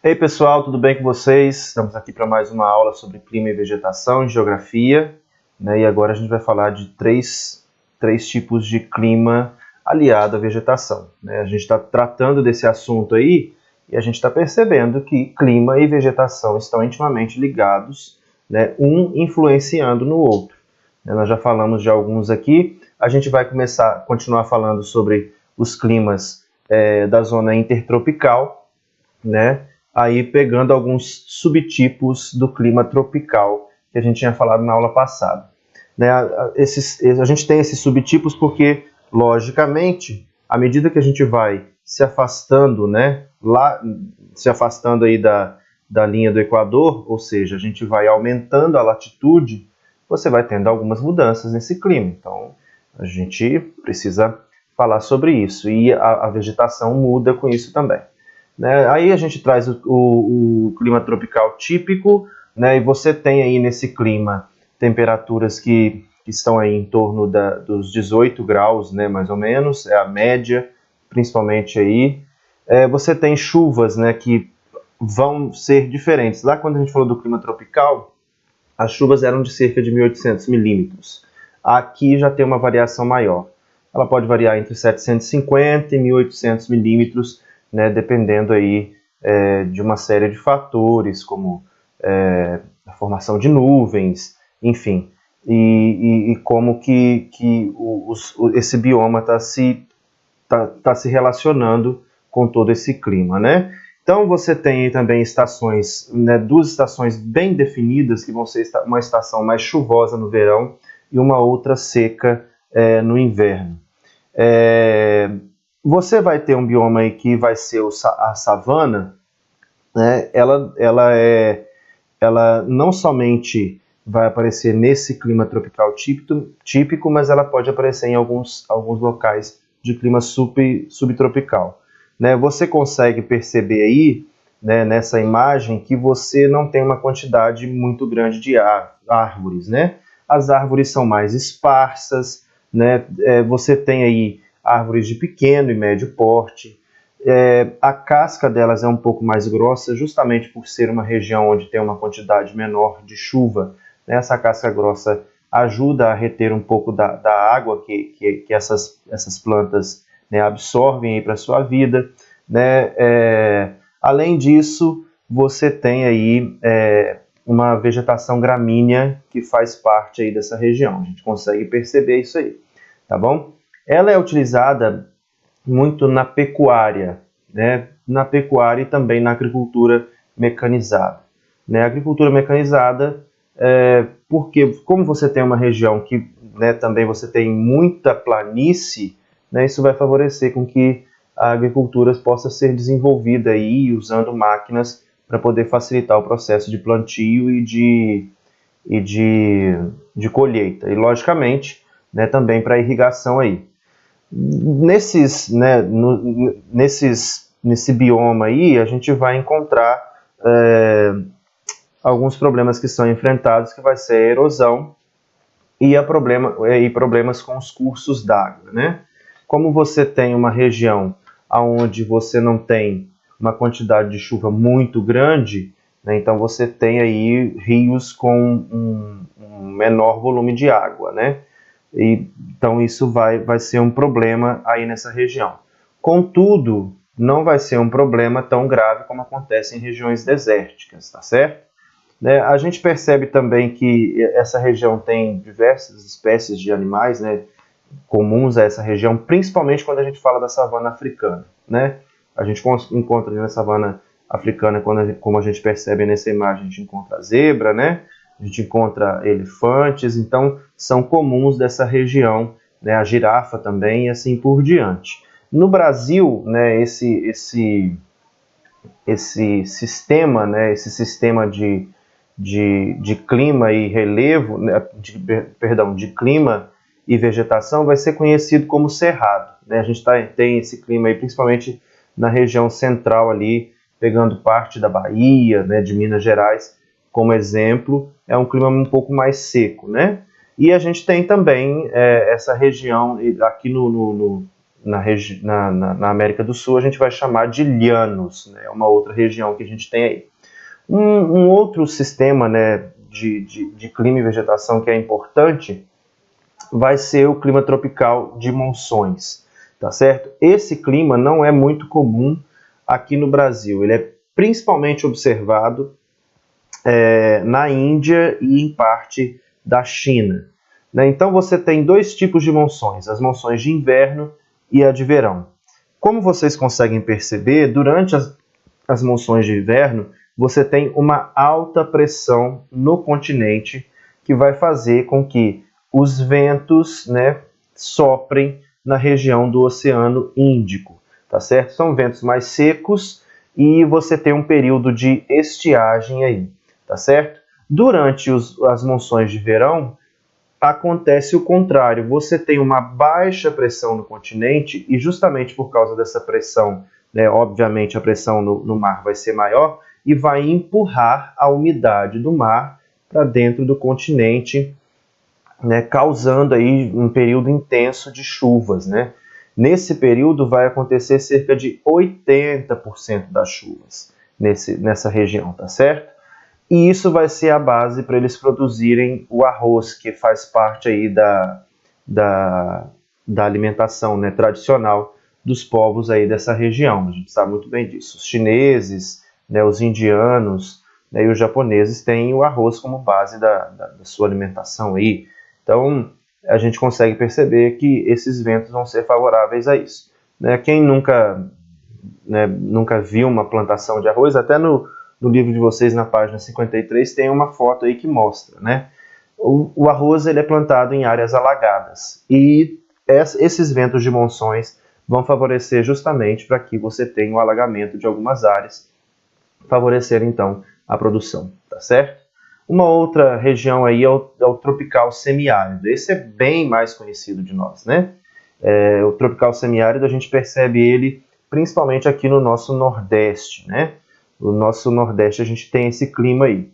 Ei pessoal, tudo bem com vocês? Estamos aqui para mais uma aula sobre clima e vegetação e geografia, né? E agora a gente vai falar de três tipos de clima aliado à vegetação, né? A gente está tratando desse assunto aí e a gente está percebendo que clima e vegetação estão intimamente ligados, né? Um influenciando no outro, né? Nós já falamos de alguns aqui, a gente vai continuar falando sobre os climas da zona intertropical, né? Aí pegando alguns subtipos do clima tropical que a gente tinha falado na aula passada. Né? A gente tem esses subtipos porque, logicamente, à medida que a gente vai se afastando, né, se afastando aí da linha do Equador, ou seja, a gente vai aumentando a latitude, você vai tendo algumas mudanças nesse clima. Então, a gente precisa falar sobre isso. E a vegetação muda com isso também. Né? Aí a gente traz o clima tropical típico, né? E você tem aí nesse clima temperaturas que estão aí em torno dos 18 graus, né, mais ou menos, é a média, principalmente aí. Você tem chuvas, né, que vão ser diferentes. Lá quando a gente falou do clima tropical, as chuvas eram de cerca de 1.800 milímetros. Aqui já tem uma variação maior. Ela pode variar entre 750 e 1.800 milímetros, né, dependendo aí de uma série de fatores, como a formação de nuvens, enfim, e como que esse bioma está se relacionando com todo esse clima, né? Então você tem também estações, né, duas estações bem definidas, que vão ser uma estação mais chuvosa no verão e uma outra seca no inverno. Você vai ter um bioma aí que vai ser a savana, né? Ela não somente vai aparecer nesse clima tropical típico, mas ela pode aparecer em alguns locais de clima subtropical. Né? Você consegue perceber aí, né, nessa imagem, que você não tem uma quantidade muito grande de árvores. Né? As árvores são mais esparsas, né? Você tem aí árvores de pequeno e médio porte. A casca delas é um pouco mais grossa, justamente por ser uma região onde tem uma quantidade menor de chuva. Né? Essa casca grossa ajuda a reter um pouco da água que essas plantas, né, absorvem para a sua vida. Né? Além disso, você tem aí uma vegetação gramínea que faz parte aí dessa região. A gente consegue perceber isso aí, tá bom? Ela é utilizada muito na pecuária, né? Na pecuária e também na agricultura mecanizada. Né? A agricultura mecanizada, porque como você tem uma região que, né, também você tem muita planície, né, isso vai favorecer com que a agricultura possa ser desenvolvida aí usando máquinas para poder facilitar o processo de plantio e de colheita. E, logicamente, né, também para irrigação aí. Nesse bioma aí, a gente vai encontrar alguns problemas que são enfrentados, que vai ser a erosão e problemas com os cursos d'água, né? Como você tem uma região onde você não tem uma quantidade de chuva muito grande, né, então você tem aí rios com um menor volume de água, né? Então isso vai ser um problema aí nessa região. Contudo, não vai ser um problema tão grave como acontece em regiões desérticas, tá certo? Né? A gente percebe também que essa região tem diversas espécies de animais, né, comuns a essa região, principalmente quando a gente fala da savana africana. Né? A gente encontra na savana africana, como a gente percebe nessa imagem, a gente encontra a zebra, né? A gente encontra elefantes, então são comuns dessa região, né? A girafa também e assim por diante. No Brasil, né, esse sistema, né, esse sistema de clima e relevo, né, de clima e vegetação vai ser conhecido como cerrado. Né? A gente tem esse clima aí principalmente na região central ali, pegando parte da Bahia, né, de Minas Gerais, como exemplo, é um clima um pouco mais seco, né? E a gente tem também essa região aqui na América do Sul a gente vai chamar de llanos, né? É uma outra região que a gente tem aí. Um outro sistema, né, de clima e vegetação que é importante vai ser o clima tropical de monções, tá certo? Esse clima não é muito comum aqui no Brasil, ele é principalmente observado na Índia e em parte da China, né? Então você tem dois tipos de monções, as monções de inverno e a de verão. Como vocês conseguem perceber, durante as monções de inverno, você tem uma alta pressão no continente que vai fazer com que os ventos, né, soprem na região do Oceano Índico, tá certo? São ventos mais secos e você tem um período de estiagem aí, tá certo? Durante as monções de verão, acontece o contrário, você tem uma baixa pressão no continente e justamente por causa dessa pressão, né, obviamente a pressão no mar vai ser maior e vai empurrar a umidade do mar para dentro do continente, né, causando aí um período intenso de chuvas, né? Nesse período vai acontecer cerca de 80% das chuvas nessa região, tá certo? E isso vai ser a base para eles produzirem o arroz, que faz parte aí da alimentação, né, tradicional dos povos aí dessa região. A gente sabe muito bem disso. Os chineses, né, os indianos, né, e os japoneses têm o arroz como base da sua alimentação aí. Então, a gente consegue perceber que esses ventos vão ser favoráveis a isso, né? Quem nunca viu uma plantação de arroz, até no livro de vocês, na página 53, tem uma foto aí que mostra, né? O arroz ele é plantado em áreas alagadas e esses ventos de monções vão favorecer justamente para que você tenha o alagamento de algumas áreas, favorecer então a produção, tá certo? Uma outra região aí é o tropical semiárido. Esse é bem mais conhecido de nós, né? O tropical semiárido a gente percebe ele principalmente aqui no nosso Nordeste, né? No nosso Nordeste a gente tem esse clima aí.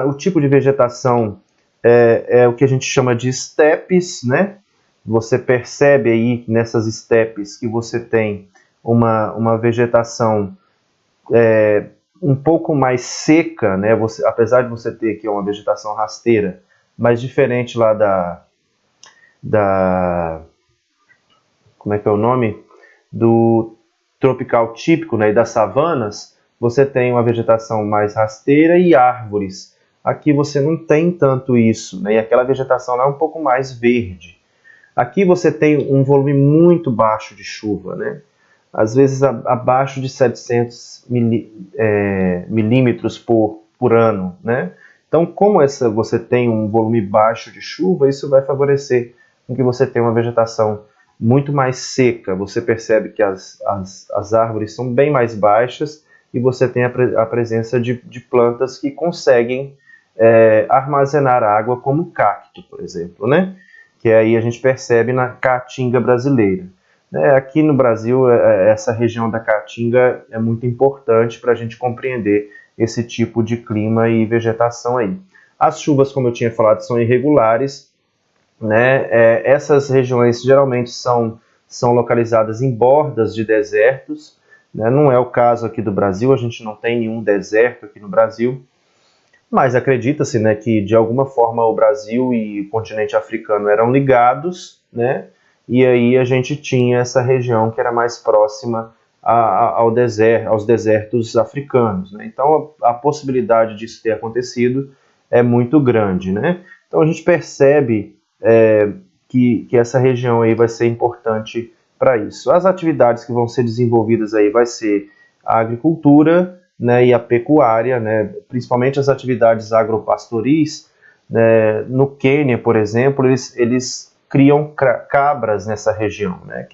O tipo de vegetação é o que a gente chama de estepes, né? Você percebe aí nessas estepes que você tem uma vegetação um pouco mais seca, né? Apesar de você ter aqui uma vegetação rasteira, mas diferente lá como é que é o nome? Do tropical típico, né? E das savanas, você tem uma vegetação mais rasteira e árvores. Aqui você não tem tanto isso, né? E aquela vegetação lá é um pouco mais verde. Aqui você tem um volume muito baixo de chuva, né? Às vezes abaixo de 700 milímetros por ano, né? Então, como você tem um volume baixo de chuva, isso vai favorecer com que você tenha uma vegetação muito mais seca. Você percebe que as árvores são bem mais baixas e você tem a presença de plantas que conseguem armazenar água, como o cacto, por exemplo, né? Que aí a gente percebe na caatinga brasileira. Aqui no Brasil, essa região da Caatinga é muito importante para a gente compreender esse tipo de clima e vegetação aí. As chuvas, como eu tinha falado, são irregulares, né? Essas regiões geralmente são localizadas em bordas de desertos, né? Não é o caso aqui do Brasil, a gente não tem nenhum deserto aqui no Brasil, mas acredita-se, né, que de alguma forma o Brasil e o continente africano eram ligados, né? E aí a gente tinha essa região que era mais próxima aos desertos africanos, né? Então a possibilidade disso ter acontecido é muito grande, né? Então a gente percebe que essa região aí vai ser importante para isso. As atividades que vão ser desenvolvidas aí vai ser a agricultura, né, e a pecuária, né, principalmente as atividades agropastoris, né. No Quênia, por exemplo, eles criam cabras nessa região, né,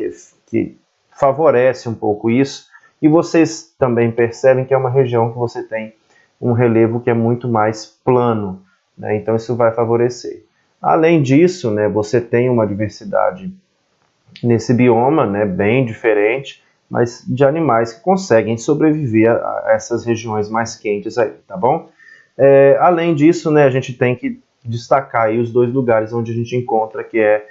que favorece um pouco isso, e vocês também percebem que é uma região que você tem um relevo que é muito mais plano, né, então isso vai favorecer. Além disso, né, você tem uma diversidade nesse bioma, né, bem diferente, mas de animais que conseguem sobreviver a essas regiões mais quentes aí, tá bom? Além disso, né, a gente tem que destacar aí os dois lugares onde a gente encontra, que é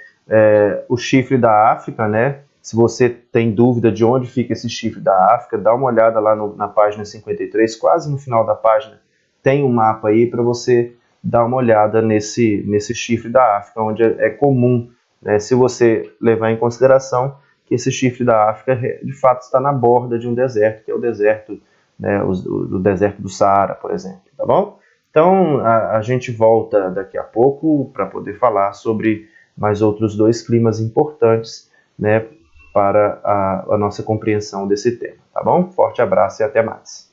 o chifre da África, né, Se você tem dúvida de onde fica esse chifre da África, dá uma olhada lá na página 53, quase no final da página, tem um mapa aí para você dar uma olhada nesse chifre da África, onde é comum, né, se você levar em consideração que esse chifre da África de fato está na borda de um deserto, que é o deserto, né, o deserto do Saara, por exemplo, tá bom? Então a gente volta daqui a pouco para poder falar sobre mais outros dois climas importantes, né, para a nossa compreensão desse tema, tá bom? Forte abraço e até mais.